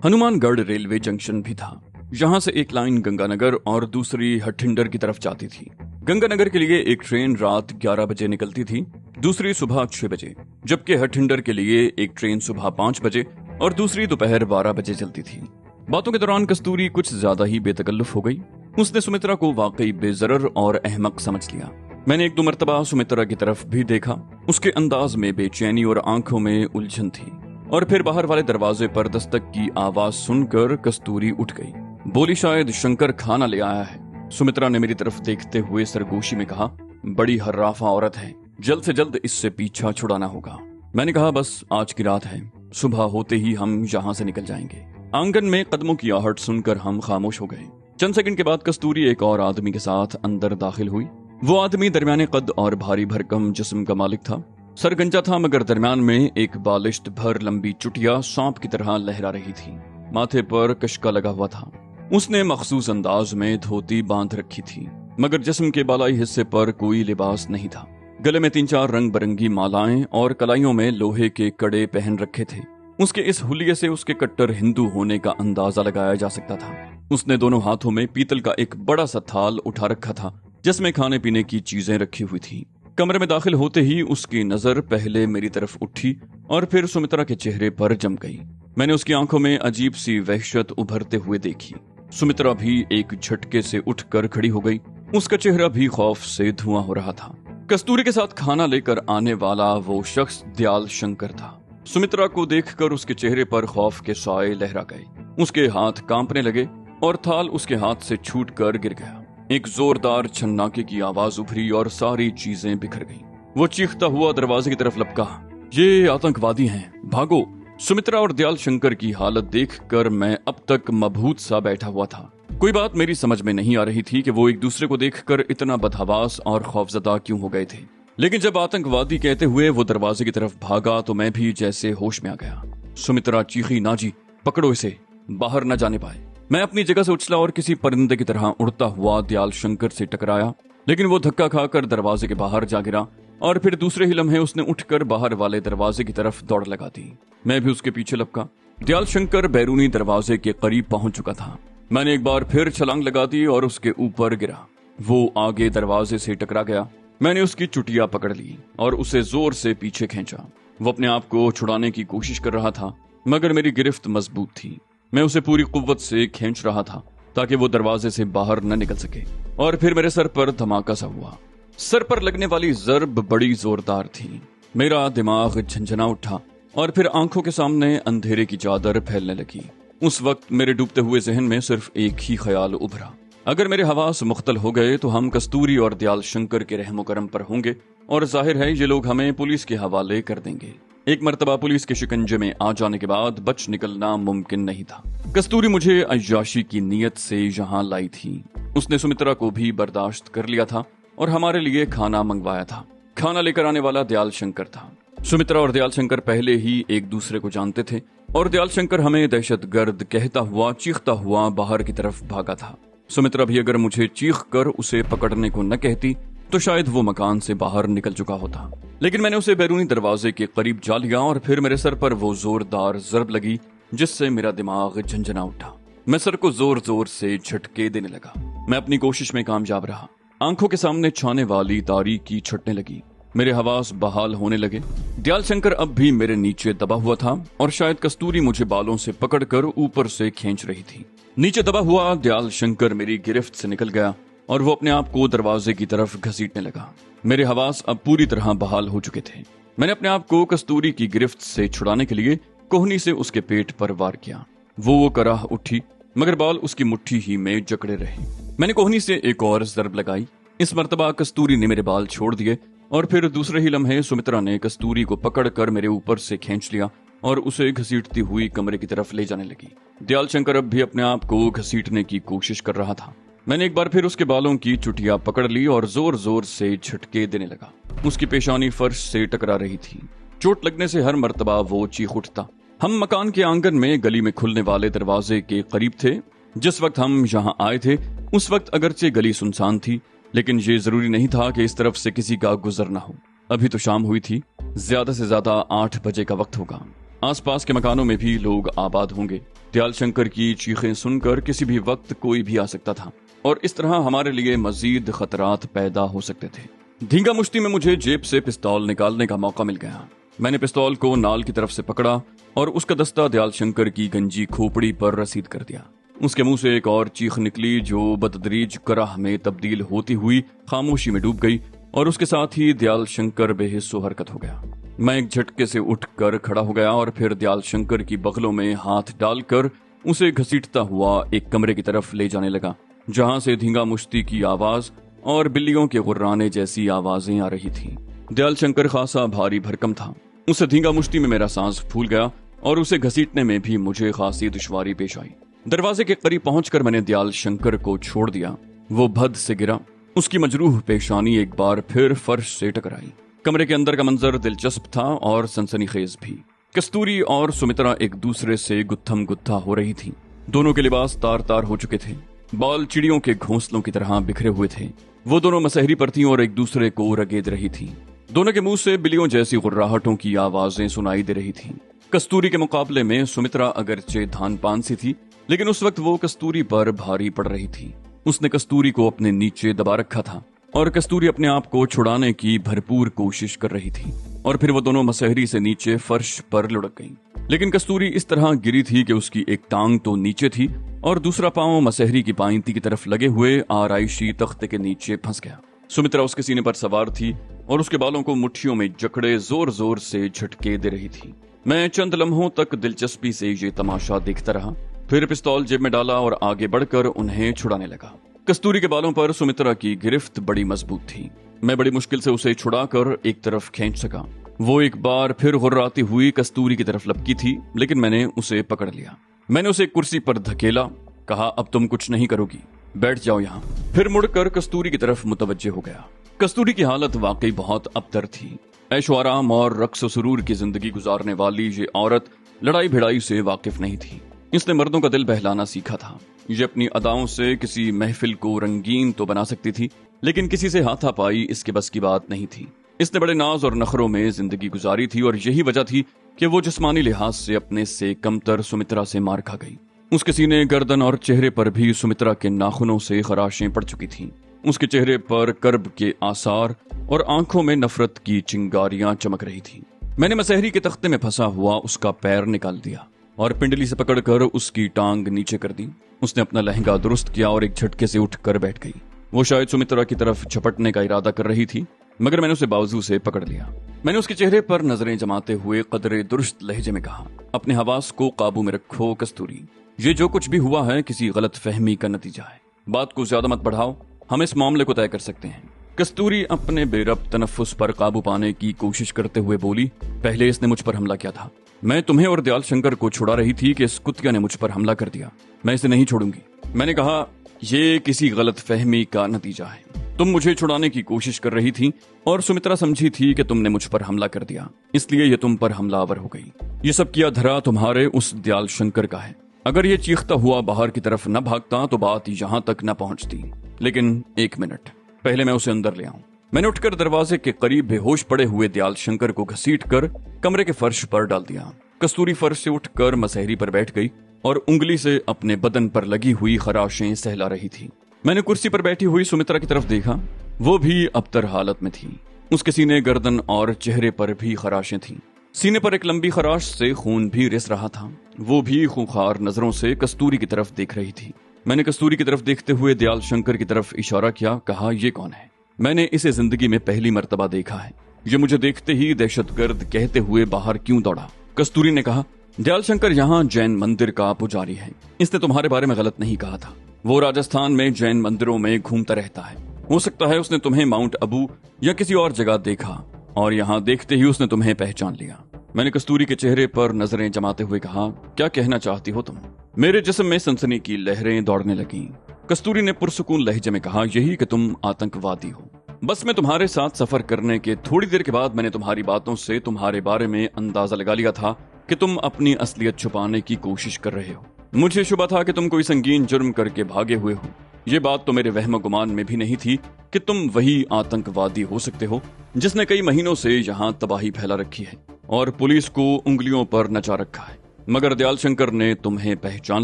Hanumangarh railway junction भी था। यहाँ से एक लाइन गंगानगर और दूसरी हठिंडर की तरफ जाती थी। गंगानगर के लिए एक ट्रेन रात 11 बजे निकलती थी, दूसरी सुबह 6 बजे, जबकि हठिंडर के लिए एक ट्रेन सुबह 5 बजे और दूसरी दोपहर 12 बजे चलती थी। बातों के दौरान कस्तूरी कुछ ज्यादा ही बेतकल्लुफ हो गई। उसने सुमित्रा को वाकई बेजरर और अहमक समझ लिया। मैंने एक दो मरतबा सुमित्रा की तरफ भी देखा। उसके अंदाज में बेचैनी और आंखों में उलझन थी। और फिर बाहर वाले दरवाजे पर दस्तक की आवाज सुनकर कस्तूरी उठ गई। बोली, शायद शंकर खाना ले आया है। सुमित्रा ने मेरी तरफ देखते हुए सरगोशी में कहा, बड़ी हर्राफा औरत है, जल्द से जल्द इससे पीछा छुड़ाना होगा। मैंने कहा, बस आज की रात है, सुबह होते ही हम यहाँ से निकल जाएंगे। आंगन में कदमों की आहट सुनकर हम खामोश हो गए। चंद सेकंड के बाद कस्तूरी एक और आदमी के साथ अंदर दाखिल हुई। वो आदमी दरमियाने कद और भारी भरकम जिस्म का मालिक था। सरगंजा था, मगर दरमियान में एक बालिश्त भर लंबी चुटिया सांप की तरह लहरा रही थी। माथे पर कशका लगा हुआ था। उसने मखसूस अंदाज में धोती बांध रखी थी, मगर जिस्म के बालाई हिस्से पर कोई लिबास नहीं था। गले में 3-4 रंग बिरंगी मालाएं और कलाइयों में लोहे के कड़े पहन रखे थे। उसके इस हुलिये से उसके कट्टर हिंदू होने का अंदाजा लगाया जा सकता था। उसने दोनों हाथों में पीतल का एक बड़ा सा थाल उठा रखा था, जिसमें खाने पीने की चीजें रखी हुई थी। कमरे में दाखिल होते ही उसकी नजर पहले मेरी तरफ उठी और फिर सुमित्रा के चेहरे पर जम गई। मैंने उसकी आंखों में अजीब सी वहशत उभरते हुए देखी। सुमित्रा भी एक झटके से उठकर खड़ी हो गई। उसका चेहरा भी खौफ से धुआं हो रहा था। कस्तूरी के साथ खाना लेकर आने वाला वो शख्स दयाल शंकर था। सुमित्रा को देखकर उसके चेहरे पर खौफ के साए लहरा गए। उसके हाथ कांपने लगे और थाल उसके हाथ से छूटकर गिर गया। एक जोरदार छन्नाके की आवाज उभरी और सारी चीजें बिखर गईं। वो चीखता हुआ दरवाजे की तरफ लपका, ये आतंकवादी हैं, भागो। सुमित्रा और दयाल शंकर की हालत देखकर मैं अब तक मबहूत सा बैठा हुआ था। कोई बात मेरी समझ में नहीं आ रही थी कि वो एक दूसरे को देखकर इतना बदहवास और खौफजदा क्यों हो गए थे। लेकिन जब आतंकवादी कहते हुए वो दरवाजे की तरफ भागा तो मैं भी जैसे होश में आ गया। सुमित्रा चीखी, ना जी, पकड़ो इसे, बाहर न जाने पाए। मैं अपनी जगह से उछला और किसी परिंदे की तरह उड़ता हुआ दयाल शंकर से टकराया, लेकिन वो धक्का खाकर दरवाजे के बाहर जा गिरा और फिर दूसरे ही लम्हे उसने उठकर बाहर वाले दरवाजे की तरफ दौड़ लगा दी। मैं भी उसके पीछे लपका। दयाल शंकर बैरूनी दरवाजे के करीब पहुंच चुका था। मैंने एक बार फिर छलांग लगा दी और उसके ऊपर गिरा। वो आगे दरवाजे से टकरा गया। मैंने उसकी चुटिया पकड़ ली और उसे जोर से पीछे खींचा। वो अपने आप को छुड़ाने की कोशिश कर रहा था, मगर मेरी गिरफ्त मजबूत थी। मैं उसे पूरी कुव्वत से खींच रहा था ताकि वो दरवाजे से बाहर न निकल सके। और फिर मेरे सर पर धमाका सा हुआ। सर पर लगने वाली जर्ब बड़ी जोरदार थी। मेरा दिमाग झंझना उठा और फिर आंखों के सामने अंधेरे की चादर फैलने लगी। उस वक्त मेरे डूबते हुए जहन में सिर्फ एक ही ख्याल उभरा, अगर मेरे हवास मुख्तल हो गए तो हम कस्तूरी और दयाल शंकर के रहमो करम पर होंगे और जाहिर है ये लोग हमें पुलिस के हवाले कर देंगे। एक मर्तबा पुलिस के शिकंजे में आ जाने के बाद बच निकलना मुमकिन नहीं था। कस्तूरी मुझे अय्याशी की नीयत से यहाँ लाई थी। उसने सुमित्रा को भी बर्दाश्त कर लिया था और हमारे लिए खाना मंगवाया था। खाना लेकर आने वाला दयाल शंकर था। सुमित्रा और दयाल शंकर पहले ही एक दूसरे को जानते थे और दयाल शंकर हमें दहशतगर्द कहता हुआ चीखता हुआ बाहर की तरफ भागा था। सुमित्रा भी अगर मुझे चीख कर उसे पकड़ने को न कहती तो शायद वो मकान से बाहर निकल चुका होता, लेकिन मैंने उसे बैरूनी दरवाजे के करीब जा लिया और फिर मेरे सर पर वो जोरदार जरब लगी जिससे मेरा दिमाग झंझना उठा। मैं सर को जोर जोर से झटके देने लगा। मैं अपनी कोशिश में कामयाब रहा। आंखों के सामने छाने वाली तारीकी छटने लगी। मेरे हवास बहाल होने लगे। दयाल शंकर अब भी मेरे नीचे दबा हुआ था और शायद कस्तूरी मुझे बालों से पकड़कर ऊपर से खींच रही थी। नीचे दबा हुआ दयाल शंकर मेरी गिरफ्त से निकल गया और वो अपने आप को दरवाजे की तरफ घसीटने लगा। मेरे हवास अब पूरी तरह बहाल हो चुके थे। मैंने अपने आप को कस्तूरी की गिरफ्त से छुड़ाने के लिए कोहनी से उसके पेट पर वार किया। वो कराह उठी, मगर बाल उसकी मुट्ठी ही में जकड़े रहे। मैंने कोहनी से एक और जरब लगाई। इस मर्तबा कस्तूरी ने मेरे बाल छोड़ दिए और फिर दूसरे ही लम्हे सुमित्रा ने कस्तूरी को पकड़कर मेरे ऊपर से खींच लिया और उसे घसीटती हुई कमरे की तरफ ले जाने लगी। दयाल शंकर अब भी अपने आप को घसीटने की कोशिश कर रहा था। मैंने एक बार फिर उसके बालों की चुटिया पकड़ ली और जोर जोर से झटके देने लगा। उसकी पेशानी फर्श से टकरा रही थी। चोट लगने से हर मर्तबा वो चीख उठता। हम मकान के आंगन में गली में खुलने वाले दरवाजे के करीब थे। जिस वक्त हम यहाँ आए थे उस वक्त अगरचे गली सुनसान थी, लेकिन ये जरूरी नहीं था कि इस तरफ से किसी का गुजरना हो। अभी तो शाम हुई थी, ज्यादा से ज्यादा 8 बजे का वक्त होगा। आसपास के मकानों में भी लोग आबाद होंगे। दयाल शंकर की चीखें सुनकर किसी भी वक्त कोई भी आ सकता था और इस तरह हमारे लिए मजीद खतरात पैदा हो सकते थे। धींगा मुश्ती में मुझे जेब से पिस्तौल निकालने का मौका मिल गया। मैंने पिस्तौल को नाल की तरफ से पकड़ा और उसका दस्ता दयाल शंकर की गंजी खोपड़ी पर रसीद कर दिया। उसके मुंह से एक और चीख निकली जो बतदरीज कराह में तब्दील होती हुई खामोशी में डूब गई और उसके साथ ही दयाल शंकर बेहिस्सो हरकत हो गया। मैं एक झटके से उठकर खड़ा हो गया और फिर दयाल शंकर की बगलों में हाथ डालकर उसे घसीटता हुआ एक कमरे की तरफ ले जाने लगा, जहां से धींगा मुश्ती की आवाज और बिल्लियों के गुर्राने जैसी आवाजें आ रही थीं। दयाल शंकर खासा भारी भरकम था। उसे धींगा मुश्ती में मेरा सांस फूल गया और उसे घसीटने में भी मुझे खासी दुश्वारी पेश आई। दरवाजे के करीब पहुंचकर मैंने दयाल शंकर को छोड़ दिया। वो भद से गिरा। उसकी मजरूह पेशानी एक बार फिर फर्श से टकराई। कमरे के अंदर का मंजर दिलचस्प था और सनसनीखेज भी। कस्तूरी और सुमित्रा एक दूसरे से गुत्थम गुत्था हो रही थी। दोनों के लिबास तार तार हो चुके थे। बाल चिड़ियों के घोंसलों की तरह बिखरे हुए थे। वो दोनों मसहरी पर थीं और एक दूसरे को रगेद रही थीं। दोनों के मुंह से बिल्लियों जैसी गुर्राहटों की आवाजें सुनाई दे रही थीं। कस्तूरी के मुकाबले में सुमित्रा अगरचे धानपान सी थी, लेकिन उस वक्त वो कस्तूरी पर भारी पड़ रही थी। उसने कस्तूरी को अपने नीचे दबा रखा था और कस्तूरी अपने आप को छुड़ाने की भरपूर कोशिश कर रही थी और फिर वो दोनों मसहरी से नीचे फर्श पर लुढ़क गईं। लेकिन कस्तूरी इस तरह गिरी थी कि उसकी एक टांग तो नीचे थी और दूसरा पांव मसहरी की पाइंती की तरफ लगे हुए आराइशी तख्ते के नीचे फंस गया। सुमित्रा उसके सीने पर सवार थी और उसके बालों को मुट्ठियों में जकड़े जोर जोर से झटके दे रही थी। मैं चंद लम्हों तक दिलचस्पी से ये तमाशा देखता रहा, फिर पिस्तौल जेब में डाला और आगे बढ़कर उन्हें छुड़ाने लगा। कस्तूरी के बालों पर सुमित्रा की गिरफ्त बड़ी मजबूत थी। मैं बड़ी मुश्किल से उसे छुड़ाकर एक तरफ खींच सका। वो एक बार फिर गुर्राती हुई कस्तूरी की तरफ लपकी थी, लेकिन मैंने उसे पकड़ लिया। मैंने उसे कुर्सी पर धकेला, कहा अब तुम कुछ नहीं करोगी, बैठ जाओ यहाँ। फिर मुड़कर कस्तूरी की तरफ मुतवज्जे हो गया। कस्तूरी की हालत वाकई बहुत अबतर थी। ऐशो आराम और रक्स सुरूर की जिंदगी गुजारने वाली ये औरत लड़ाई भिड़ाई से वाकिफ नहीं थी। इसने मर्दों का दिल बहलाना सीखा था। ये अपनी अदाओं से किसी महफिल को रंगीन तो बना सकती थी, लेकिन किसी से हाथापाई इसके बस की बात नहीं थी। इसने बड़े नाज और नखरों में जिंदगी गुजारी थी और यही वजह थी कि वो जिस्मानी लिहाज से अपने से कमतर सुमित्रा से मार खा गई। उसके सीने, गर्दन और चेहरे पर भी सुमित्रा के नाखूनों से खराशें पड़ चुकी थीं। उसके चेहरे पर कर्ब के आसार और आंखों में नफरत की चिंगारियां चमक रही थीं। मैंने मसहरी के तख्ते में फंसा हुआ उसका पैर निकाल दिया और पिंडली से पकड़कर उसकी टांग नीचे कर दी। उसने अपना लहंगा दुरुस्त किया और एक झटके से उठकर बैठ गई। वो शायद सुमित्रा की तरफ झपटने का इरादा कर रही थी, मगर मैंने उसे बावजू से पकड़ लिया। मैंने उसके चेहरे पर नजरें जमाते हुए कदरे दुरुस्त लहजे में कहा, अपने हवास को काबू में रखो कस्तूरी। ये जो कुछ भी हुआ है किसी गलत फहमी का नतीजा है। बात को ज्यादा मत बढ़ाओ, हम इस मामले को तय कर सकते हैं। कस्तूरी अपने बेरब तनफ्फुस पर काबू पाने की कोशिश करते हुए बोली, पहले इसने मुझ पर हमला किया था। मैं तुम्हें और दयाल शंकर को छुड़ा रही थी कि इस कुतिया ने मुझ पर हमला कर दिया। मैं इसे नहीं छोड़ूंगी। मैंने कहा, यह किसी गलत फहमी का नतीजा है। तुम मुझे छुड़ाने की कोशिश कर रही थी और सुमित्रा समझी थी कि तुमने मुझ पर हमला कर दिया, इसलिए ये तुम पर हमलावर हो गई। ये सब किया धरा तुम्हारे उस दयाल शंकर का है। अगर ये चीखता हुआ बाहर की तरफ न भागता तो बात यहां तक न पहुंचती। लेकिन एक मिनट, पहले मैं उसे अंदर ले आऊं। मैंने उठकर दरवाजे के करीब बेहोश पड़े हुए दयाल शंकर को घसीटकर कमरे के फर्श पर डाल दिया। कस्तूरी फर्श से उठकर मसहरी पर बैठ गई और उंगली से अपने बदन पर लगी हुई खराशें सहला रही थी। मैंने कुर्सी पर बैठी हुई सुमित्रा की तरफ देखा। वो भी अबतर हालत में थी। उसके सीने, गर्दन और चेहरे पर भी खराशें थीं। सीने पर एक लंबी खराश से खून भी रिस रहा था। वो भी खूंखार नजरों से कस्तूरी की तरफ देख रही थी। मैंने कस्तूरी की तरफ देखते हुए दयाल शंकर की तरफ इशारा किया, कहा, ये कौन है? मैंने इसे जिंदगी में पहली मर्तबा देखा है। ये मुझे देखते ही दहशतगर्द कहते हुए बाहर क्यों दौड़ा? कस्तूरी ने कहा, दयाल शंकर यहाँ जैन मंदिर का पुजारी है। इसने तुम्हारे बारे में गलत नहीं कहा था। वो राजस्थान में जैन मंदिरों में घूमता रहता है। हो सकता है उसने तुम्हें माउंट अबू या किसी और जगह देखा और यहाँ देखते ही उसने तुम्हें पहचान लिया। मैंने कस्तूरी के चेहरे पर नजरें जमाते हुए कहा, क्या कहना चाहती हो तुम? मेरे जिस्म में सनसनी की लहरें दौड़ने लगीं। कस्तूरी ने पुरसुकून लहजे में कहा, यही कि तुम आतंकवादी हो। बस मैं तुम्हारे साथ सफर करने के थोड़ी देर के बाद मैंने तुम्हारी बातों से तुम्हारे बारे में अंदाजा लगा लिया था कि तुम अपनी असलियत छुपाने की कोशिश कर रहे हो। मुझे शुबा था कि तुम कोई संगीन जुर्म करके भागे हुए हो। ये बात तो मेरे वहम गुमान में भी नहीं थी कि तुम वही आतंकवादी हो सकते हो जिसने कई महीनों से यहाँ तबाही फैला रखी है और पुलिस को उंगलियों पर नचा रखा है। मगर दयाल शंकर ने तुम्हें पहचान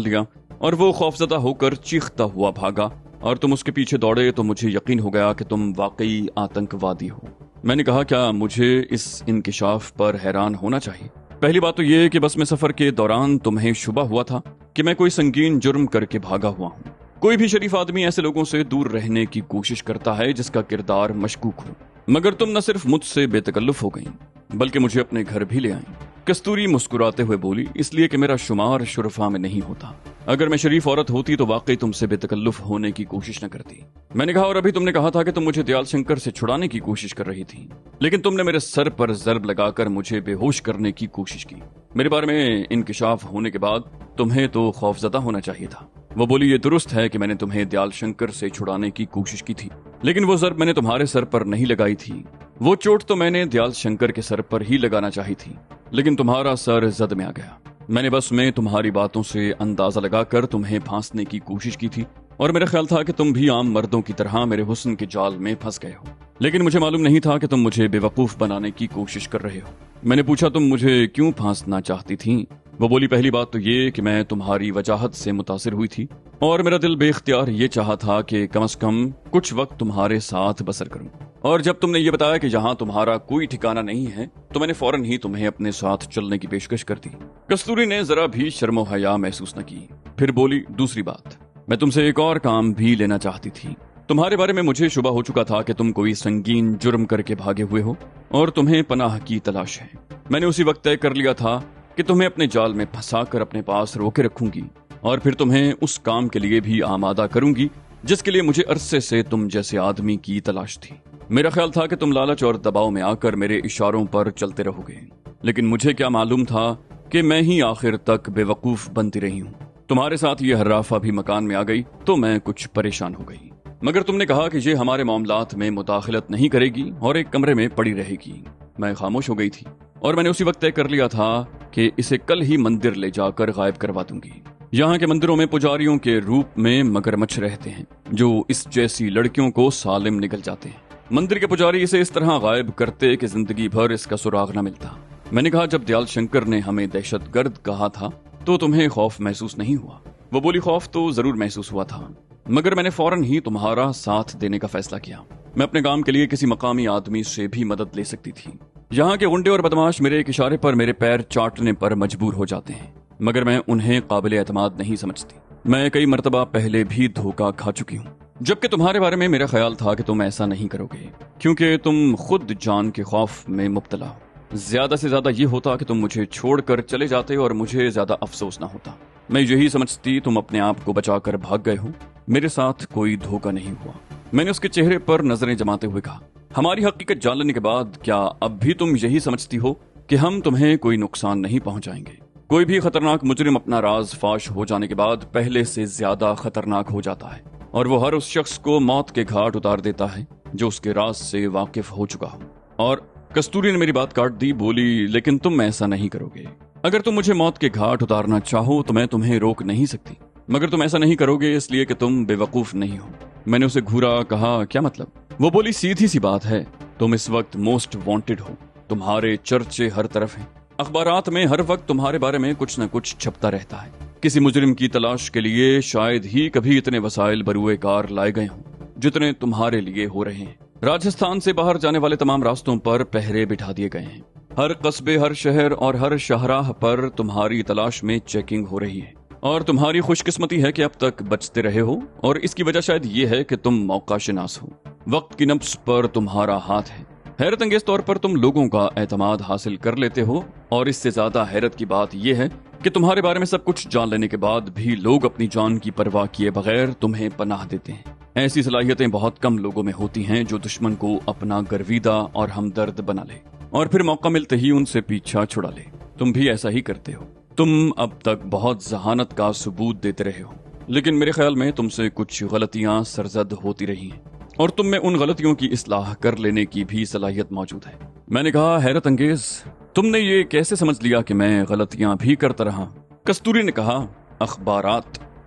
लिया और वो खौफजदा होकर चीखता हुआ भागा और तुम उसके पीछे दौड़े तो मुझे यकीन हो गया कि तुम वाकई आतंकवादी हो। मैंने कहा, क्या मुझे इस इंकिशाफ पर हैरान होना चाहिए? पहली बात तो ये कि बस में सफर के दौरान तुम्हें शुबा हुआ था कि मैं कोई संगीन जुर्म करके भागा हुआ हूँ। कोई भी शरीफ आदमी ऐसे लोगों से दूर रहने की कोशिश करता है जिसका किरदार मशकूक हो, मगर तुम न सिर्फ मुझसे बेतकल्लुफ हो गई बल्कि मुझे अपने घर भी ले आई। कस्तूरी मुस्कुराते हुए बोली, इसलिए कि मेरा शुमार शुरफा में नहीं होता। अगर मैं शरीफ औरत होती तो वाकई तुमसे बेतकल्लुफ होने की कोशिश न करती। मैंने कहा, और अभी तुमने कहा था कि तुम मुझे दयाल शंकर से छुड़ाने की कोशिश कर रही थी, लेकिन तुमने मेरे सर पर जर्ब लगाकर मुझे बेहोश करने की कोशिश की। मेरे बारे में इंकिशाफ होने के बाद तुम्हें तो खौफजदा होना चाहिए था। वो बोली, ये दुरुस्त है कि मैंने तुम्हें दयाल शंकर से छुड़ाने की कोशिश की थी, लेकिन वो जर्ब मैंने तुम्हारे सर पर नहीं लगाई थी। वो चोट तो मैंने दयाल शंकर के सर पर ही लगाना चाही थी, लेकिन तुम्हारा सर जद में आ गया। मैंने बस में तुम्हारी बातों से अंदाजा लगाकर तुम्हें फांसने की कोशिश की थी और मेरा ख्याल था कि तुम भी आम मर्दों की तरह मेरे हुस्न के जाल में फंस गए हो, लेकिन मुझे मालूम नहीं था कि तुम मुझे बेवकूफ बनाने की कोशिश कर रहे हो। मैंने पूछा, तुम मुझे क्यों फांसना चाहती थी? वो बोली, पहली बात तो ये कि मैं तुम्हारी वजाहत से मुतासिर हुई थी और मेरा दिल बेख्तियार ये चाहा था कि कम से कम कुछ वक्त तुम्हारे साथ बसर करूं। और जब तुमने ये बताया कि यहाँ तुम्हारा कोई ठिकाना नहीं है तो मैंने फौरन ही तुम्हें अपने साथ चलने की पेशकश कर दी। कस्तूरी ने जरा भी शर्मो हया महसूस न की। फिर बोली, दूसरी बात, मैं तुमसे एक और काम भी लेना चाहती थी। तुम्हारे बारे में मुझे शुबा हो चुका था कि तुम कोई संगीन जुर्म करके भागे हुए हो और तुम्हें पनाह की तलाश है। मैंने उसी वक्त तय कर लिया था कि तुम्हें अपने जाल में फंसाकर अपने पास रोके रखूंगी और फिर तुम्हें उस काम के लिए भी आमादा करूंगी जिसके लिए मुझे अरसे से तुम जैसे आदमी की तलाश थी। मेरा ख्याल था कि तुम लालच और दबाव में आकर मेरे इशारों पर चलते रहोगे, लेकिन मुझे क्या मालूम था कि मैं ही आखिर तक बेवकूफ बनती रही हूँ। तुम्हारे साथ ये हर्राफा भी मकान में आ गई तो मैं कुछ परेशान हो गई, मगर तुमने कहा कि ये हमारे मामलात में मुदाखलत नहीं करेगी और एक कमरे में पड़ी रहेगी। मैं खामोश हो गई थी और मैंने उसी वक्त तय कर लिया था कि इसे कल ही मंदिर ले जाकर गायब करवा दूंगी। यहाँ के मंदिरों में पुजारियों के रूप में मगरमच्छ रहते हैं जो इस जैसी लड़कियों को सालिम निकल जाते हैं। मंदिर के पुजारी इसे इस तरह गायब करते कि जिंदगी भर इसका सुराग न मिलता। मैंने कहा, जब दयाल शंकर ने हमें दहशतगर्द कहा था तो तुम्हें खौफ महसूस नहीं हुआ? वो बोली, खौफ तो जरूर महसूस हुआ था, मगर मैंने फौरन ही तुम्हारा साथ देने का फैसला किया। मैं अपने काम के लिए किसी मकामी आदमी से भी मदद ले सकती थी। यहाँ के गुंडे और बदमाश मेरे एक इशारे पर मेरे पैर चाटने पर मजबूर हो जाते हैं, मगर मैं उन्हें काबिल एतमाद नहीं समझती। मैं कई मर्तबा पहले भी धोखा खा चुकी हूँ, जबकि तुम्हारे बारे में मेरा ख्याल था कि तुम ऐसा नहीं करोगे क्योंकि तुम खुद जान के खौफ में मुब्तला हो। ज्यादा से ज्यादा ये होता कि तुम मुझे छोड़कर चले जाते और मुझे ज्यादा अफसोस ना होता। मैं यही समझती तुम अपने आप को बचाकर भाग गए हो, मेरे साथ कोई धोखा नहीं हुआ। मैंने उसके चेहरे पर नजरें जमाते हुए कहा, हमारी हकीकत जान लेने के बाद क्या अब भी तुम यही समझती हो कि हम तुम्हें कोई नुकसान नहीं पहुंचाएंगे? कोई भी खतरनाक मुजरिम अपना राज फाश हो जाने के बाद पहले से ज्यादा खतरनाक हो जाता है और वो हर उस शख्स को मौत के घाट उतार देता है जो उसके राज से वाकिफ हो चुका हो। और कस्तूरी ने मेरी बात काट दी, बोली, लेकिन तुम ऐसा नहीं करोगे। अगर तुम मुझे मौत के घाट उतारना चाहो तो मैं तुम्हें रोक नहीं सकती, मगर तुम ऐसा नहीं करोगे इसलिए कि तुम बेवकूफ नहीं हो। मैंने उसे घूरा, कहा, क्या मतलब? वो बोली, सीधी सी बात है, तुम इस वक्त मोस्ट वांटेड हो। तुम्हारे चर्चे हर तरफ हैं, अखबारात में हर वक्त तुम्हारे बारे में कुछ न कुछ छपता रहता है। किसी मुजरिम की तलाश के लिए शायद ही कभी इतने वसाइल बरूए कार लाए गए हों जितने तुम्हारे लिए हो रहे हैं। राजस्थान से बाहर जाने वाले तमाम रास्तों पर पहरे बिठा दिए गए हैं। हर कस्बे, हर शहर और हर शाहराह पर तुम्हारी तलाश में चेकिंग हो रही है और तुम्हारी खुशकिस्मती है कि अब तक बचते रहे हो और इसकी वजह शायद ये है कि तुम मौकाशिनास हो। वक्त की नब्ज पर तुम्हारा हाथ है। हैरत अंगेज तौर पर तुम लोगों का एतमाद हासिल कर लेते हो और इससे ज्यादा हैरत की बात यह है कि तुम्हारे बारे में सब कुछ जान लेने के बाद भी लोग अपनी जान की परवाह किए बगैर तुम्हें पनाह देते हैं। ऐसी सलाहियतें बहुत कम लोगों में होती हैं जो दुश्मन को अपना गर्विदा और हमदर्द बना ले और फिर मौका मिलते ही उनसे पीछा छुड़ा ले। तुम भी ऐसा ही करते हो। तुम अब तक बहुत जहानत का सबूत देते रहे हो, लेकिन मेरे ख्याल में तुमसे कुछ गलतियां सरजद होती रही हैं और तुम में उन गलतियों की इस्लाह कर लेने की भी सलाहियत मौजूद है। मैंने कहा, हैरत अंगेज, तुमने ये कैसे समझ लिया कि मैं गलतियां भी करता रहा? कस्तूरी ने कहा,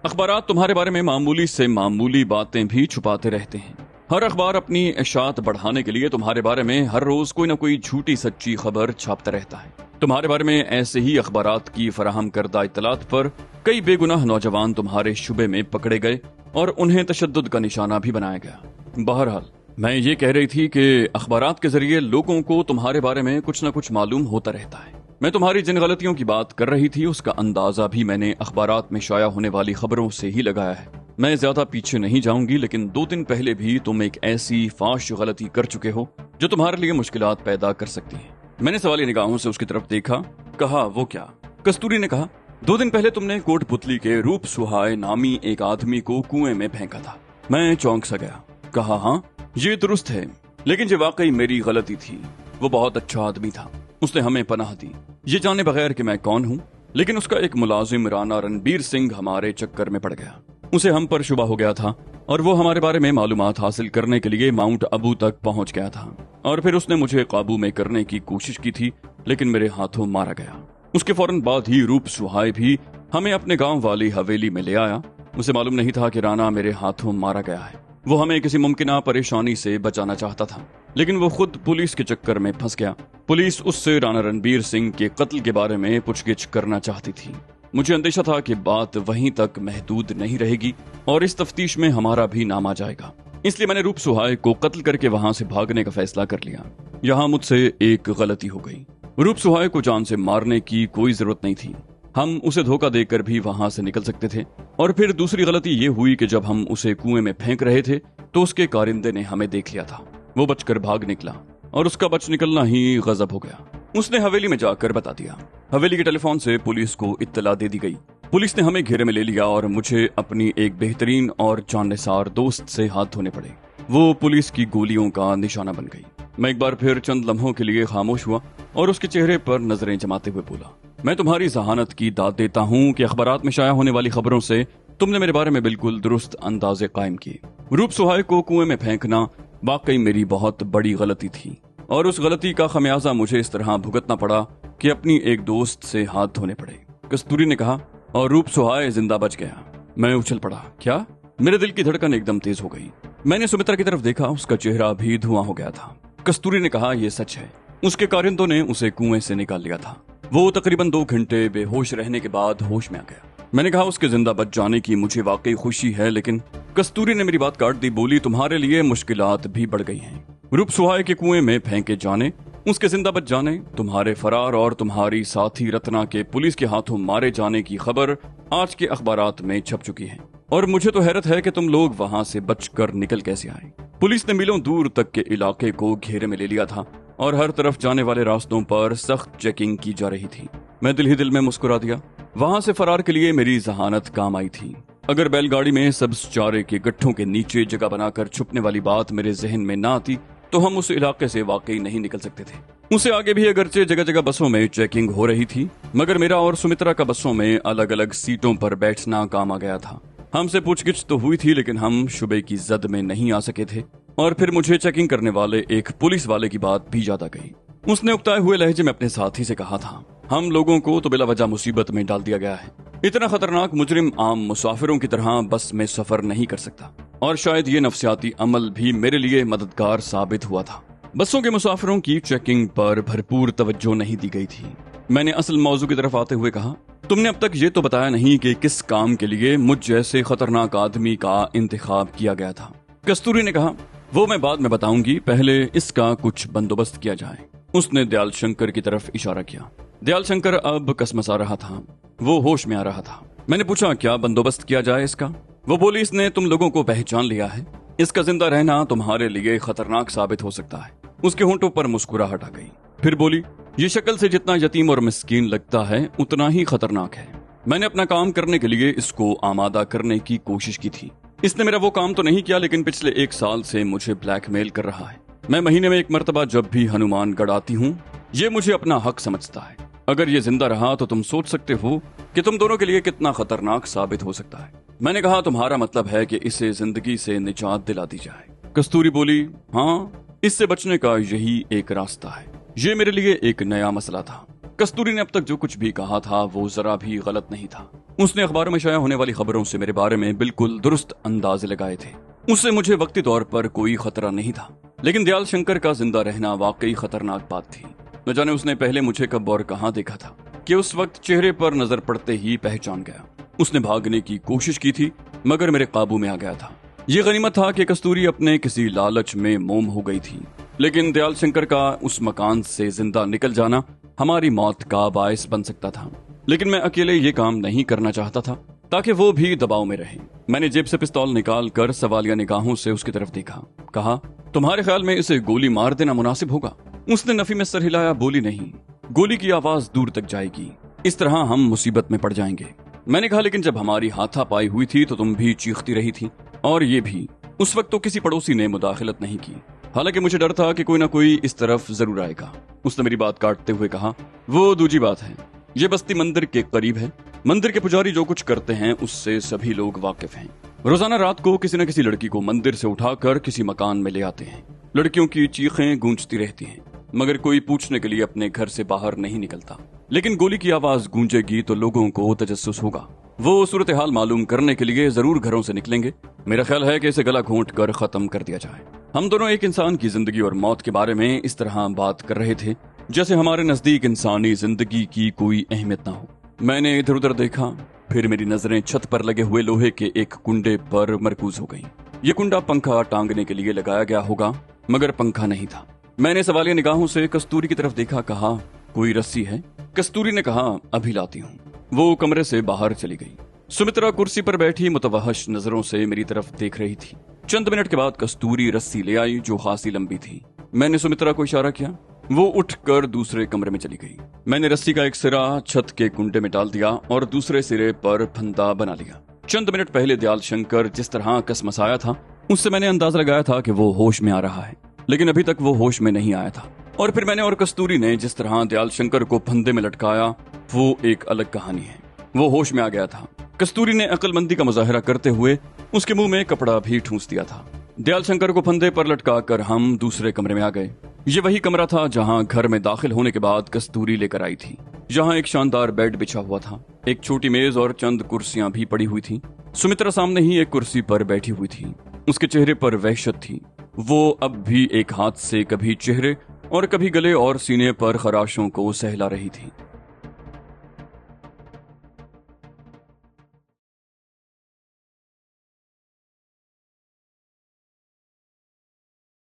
अखबारात तुम्हारे बारे में मामूली से मामूली बातें भी छुपाते रहते हैं। हर अखबार अपनी इशात बढ़ाने के लिए तुम्हारे बारे में हर रोज कोई ना कोई झूठी सच्ची खबर छापता रहता है। तुम्हारे बारे में ऐसे ही अखबारात की फराहम करदा इत्तलात पर कई बेगुनाह नौजवान तुम्हारे शुबे में पकड़े गए और उन्हें तशद्दुद का निशाना भी बनाया गया। बहरहाल मैं ये कह रही थी कि अखबारात के जरिए लोगों को तुम्हारे बारे में कुछ न कुछ मालूम होता रहता है। मैं तुम्हारी जिन गलतियों की बात कर रही थी उसका अंदाजा भी मैंने अखबारात में शाया होने वाली खबरों से ही लगाया है। मैं ज्यादा पीछे नहीं जाऊंगी, लेकिन 2 दिन पहले भी तुम एक ऐसी फाश गलती कर चुके हो जो तुम्हारे लिए मुश्किलात पैदा कर सकती है। मैंने सवाली निगाहों से उसकी तरफ देखा। कहा, वो क्या? कस्तूरी ने कहा, 2 दिन पहले तुमने कोटपुतली के रूप सुहाय नामी एक आदमी को कुएं में फेंका था। मैं चौंक सा गया। कहा, हाँ ये दुरुस्त है, लेकिन ये वाकई मेरी गलती थी। वो बहुत अच्छा आदमी था, उसने हमें पनाह दी, ये जाने बगैर कि मैं कौन हूँ। लेकिन उसका एक मुलाजिम राणा रणबीर सिंह हमारे चक्कर में पड़ गया। उसे हम पर शुबा हो गया था और वो हमारे बारे में मालूमात हासिल करने के लिए माउंट अबू तक पहुंच गया था और फिर उसने मुझे काबू में करने की कोशिश की थी, लेकिन मेरे हाथों मारा गया। उसके फौरन बाद ही रूप सुहाय भी हमें अपने गांव वाली हवेली में ले आया। उसे मालूम नहीं था कि राणा मेरे हाथों मारा गया है। वो हमें किसी मुमकिन परेशानी से बचाना चाहता था, लेकिन वो खुद पुलिस के चक्कर में फंस गया। पुलिस उससे राणा रणबीर सिंह के कत्ल के बारे में पूछगिछ करना चाहती थी। मुझे अंदेशा था कि बात वहीं तक महदूद नहीं रहेगी और इस तफ्तीश में हमारा भी नाम आ जाएगा। इसलिए मैंने रूप सुहाय को कत्ल करके वहां से भागने का फैसला कर लिया। यहाँ मुझसे एक गलती हो गई। रूप सुहाय को जान से मारने की कोई जरूरत नहीं थी। हम उसे धोखा देकर भी वहां से निकल सकते थे। और फिर दूसरी गलती ये हुई कि जब हम उसे कुएं में फेंक रहे थे तो उसके कारिंदे ने हमें देख लिया था। वो बचकर भाग निकला और उसका बच निकलना ही गजब हो गया। उसने हवेली में जाकर बता दिया। हवेली के टेलीफोन से पुलिस को इत्तला दे दी गई। पुलिस ने हमें घेरे में ले लिया और मुझे अपनी एक बेहतरीन और जानसार दोस्त से हाथ धोने पड़े। वो पुलिस की गोलियों का निशाना बन गई। मैं एक बार फिर चंद लम्हों के लिए खामोश हुआ और उसके चेहरे पर नजरें जमाते हुए बोला, मैं तुम्हारी जहानत की दाद देता हूँ कि अखबारात में शाया होने वाली खबरों से तुमने मेरे बारे में बिल्कुल दुरुस्त अंदाजे कायम किए। रूप सुहाय को कुएं में फेंकना वाकई मेरी बहुत बड़ी गलती थी और उस गलती का खमियाजा मुझे इस तरह भुगतना पड़ा कि अपनी एक दोस्त से हाथ धोने पड़े। कस्तूरी ने कहा, और रूप सुहाय जिंदा बच गया। मैं उछल पड़ा। क्या? मेरे दिल की धड़कन एकदम तेज हो गई। मैंने सुमित्रा की तरफ देखा, उसका चेहरा भी धुआं हो गया था। कस्तूरी ने कहा, यह सच है, उसके कारिंदों ने उसे कुएं से निकाल लिया था। वो तकरीबन 2 घंटे बेहोश रहने के बाद होश में आ गया। मैंने कहा, उसके जिंदा बच जाने की मुझे वाकई खुशी है, लेकिन कस्तूरी ने मेरी बात काट दी। बोली, तुम्हारे लिए मुश्किलात भी बढ़ गई हैं। रूप सुहाय के कुएं में फेंके जाने, उसके जिंदा बच जाने, तुम्हारे फरार और तुम्हारी साथी रत्ना के पुलिस के हाथों मारे जाने की खबर आज के अखबारात में छप चुकी है। और मुझे तो हैरत है कि तुम लोग वहां से बचकर निकल कैसे आए। पुलिस ने मीलों दूर तक के इलाके को घेरे में ले लिया था और हर तरफ जाने वाले रास्तों पर सख्त चेकिंग की जा रही थी। मैं दिल ही दिल में मुस्कुरा दिया। वहां से फरार के लिए मेरी जहानत काम आई थी। अगर बैलगाड़ी में सब्ज चारे के गट्ठों के नीचे जगह बनाकर छुपने वाली बात मेरे जहन में ना आती तो हम उस इलाके से वाकई नहीं निकल सकते थे। उससे आगे भी अगरचे जगह जगह बसों में चेकिंग हो रही थी, मगर मेरा और सुमित्रा का बसों में अलग अलग सीटों पर बैठना काम आ गया था। हमसे पूछगिछ तो हुई थी, लेकिन हम शुबे की जद में नहीं आ सके थे। और फिर मुझे चेकिंग करने वाले एक पुलिस वाले की बात भी ज्यादा गई। उसने उकताए हुए लहजे में अपने साथी से कहा था, हम लोगों को तो बिला वजह मुसीबत में डाल दिया गया है। इतना खतरनाक मुजरिम आम मुसाफिरों की तरह बस में सफर नहीं कर सकता। और शायद ये नफ्सियाती अमल भी मेरे लिए मददगार साबित हुआ था। बसों के मुसाफिरों की चेकिंग पर भरपूर तवज्जो नहीं दी गई थी। मैंने असल मौजू की तरफ आते हुए कहा, तुमने अब तक ये तो बताया नहीं कि किस काम के लिए मुझ जैसे खतरनाक आदमी का इंतखाब किया गया था। कस्तूरी ने कहा, वो मैं बाद में बताऊंगी, पहले इसका कुछ बंदोबस्त किया जाए। उसने दयाल शंकर की तरफ इशारा किया। दयाल शंकर अब कसमसा रहा था, वो होश में आ रहा था। मैंने पूछा, क्या बंदोबस्त किया जाए इसका? वो बोली, इसने तुम लोगों को पहचान लिया है, इसका जिंदा रहना तुम्हारे लिए खतरनाक साबित हो सकता है। उसके होंठों पर मुस्कुराहट आ गई। फिर बोली, ये शक्ल से जितना यतीम और मिस्कीन लगता है उतना ही खतरनाक है। मैंने अपना काम करने के लिए इसको आमादा करने की कोशिश की थी। इसने मेरा वो काम तो नहीं किया, लेकिन पिछले 1 साल से मुझे ब्लैकमेल कर रहा है। मैं महीने में 1 मर्तबा जब भी हनुमानगढ़ आती हूँ, ये मुझे अपना हक समझता है। अगर ये जिंदा रहा तो तुम सोच सकते हो कि तुम दोनों के लिए कितना खतरनाक साबित हो सकता है। मैंने कहा, तुम्हारा मतलब है कि इसे जिंदगी से निजात दिला दी जाए। कस्तूरी बोली, हाँ, इससे बचने का यही एक रास्ता है। ये मेरे लिए एक नया मसला था। कस्तूरी ने अब तक जो कुछ भी कहा था वो जरा भी गलत नहीं था। उसने अखबारों में शाया होने वाली खबरों से मेरे बारे में बिल्कुल दुरुस्त अंदाजे लगाए थे। उससे मुझे वक्ती तौर पर कोई खतरा नहीं था, लेकिन दयाल शंकर का जिंदा रहना वाकई खतरनाक बात थी। न जाने उसने पहले मुझे कब और कहां देखा था कि उस वक्त चेहरे पर नजर पड़ते ही पहचान गया। उसने भागने की कोशिश की थी मगर मेरे काबू में आ गया था। ये गनीमत था कि कस्तूरी अपने किसी लालच में मोम हो गई थी, लेकिन दयाल शंकर का उस मकान से जिंदा निकल जाना हमारी मौत का बायस बन सकता था। लेकिन मैं अकेले ये काम नहीं करना चाहता था ताकि वो भी दबाव में रहे। मैंने जेब से पिस्तौल निकाल कर सवालिया निगाहों से उसकी तरफ देखा। कहा, तुम्हारे ख्याल में इसे गोली मार देना मुनासिब होगा? उसने नफी में सर हिलाया, बोली नहीं, गोली की आवाज दूर तक जाएगी, इस तरह हम मुसीबत में पड़ जाएंगे। मैंने कहा, लेकिन जब हमारी हाथापाई हुई थी तो तुम भी चीखती रही थी, और ये भी। उस वक्त तो किसी पड़ोसी ने मुदाखिलत नहीं की, हालांकि मुझे डर था कि कोई ना कोई इस तरफ जरूर आएगा। उसने मेरी बात काटते हुए कहा, वो दूजी बात है, ये बस्ती मंदिर के करीब है। मंदिर के पुजारी जो कुछ करते हैं उससे सभी लोग वाकिफ हैं। रोजाना रात को किसी न किसी लड़की को मंदिर से उठाकर किसी मकान में ले आते हैं। लड़कियों की चीखें गूंजती रहती हैं, मगर कोई पूछने के लिए अपने घर से बाहर नहीं निकलता। लेकिन गोली की आवाज गूंजेगी तो लोगों को तजस्सुस होगा। वो सूरत हाल मालूम करने के लिए जरूर घरों से निकलेंगे। मेरा ख्याल है कि इसे गला घोंट कर खत्म कर दिया जाए। हम दोनों एक इंसान की जिंदगी और मौत के बारे में इस तरह बात कर रहे थे जैसे हमारे नजदीक इंसानी जिंदगी की कोई अहमियत ना हो। मैंने इधर उधर देखा, फिर मेरी नजरें छत पर लगे हुए लोहे के एक कुंडे पर मरकूज हो गईं। ये कुंडा पंखा टांगने के लिए लगाया गया होगा, मगर पंखा नहीं था। मैंने सवालिया निगाहों से कस्तूरी की तरफ देखा। कहा, कोई रस्सी है? कस्तूरी ने कहा, अभी लाती हूँ। वो कमरे से बाहर चली गई। सुमित्रा कुर्सी पर बैठी मुतवहश नजरों से मेरी तरफ देख रही थी। चंद मिनट के बाद कस्तूरी रस्सी ले आई जो खासी लंबी थी। मैंने सुमित्रा को इशारा किया, वो उठकर दूसरे कमरे में चली गई। मैंने रस्सी का एक सिरा छत के कुंडे में डाल दिया और दूसरे सिरे पर फंदा बना लिया। चंद मिनट पहले दयाल शंकर जिस तरह कसमसाया था, उससे मैंने अंदाजा लगाया था कि वो होश में आ रहा है, लेकिन अभी तक वो होश में नहीं आया था। और फिर मैंने और कस्तूरी ने जिस तरह दयाल शंकर को फंदे में लटकाया, वो एक अलग कहानी है। वो होश में आ गया था। कस्तूरी ने अक्लमंदी का मुजाहिरा करते हुए उसके मुंह में कपड़ा भी ठूंस दिया था। दयाल शंकर को फंदे पर लटकाकर हम दूसरे कमरे में आ गए। ये वही कमरा था जहां घर में दाखिल होने के बाद कस्तूरी लेकर आई थी। जहां एक शानदार बेड बिछा हुआ था, एक छोटी मेज और चंद कुर्सियां भी पड़ी हुई थी। सुमित्रा सामने ही एक कुर्सी पर बैठी हुई थी। उसके चेहरे पर वहशत थी। वो अब भी एक हाथ से कभी चेहरे और कभी गले और सीने पर खराशों को सहला रही थी।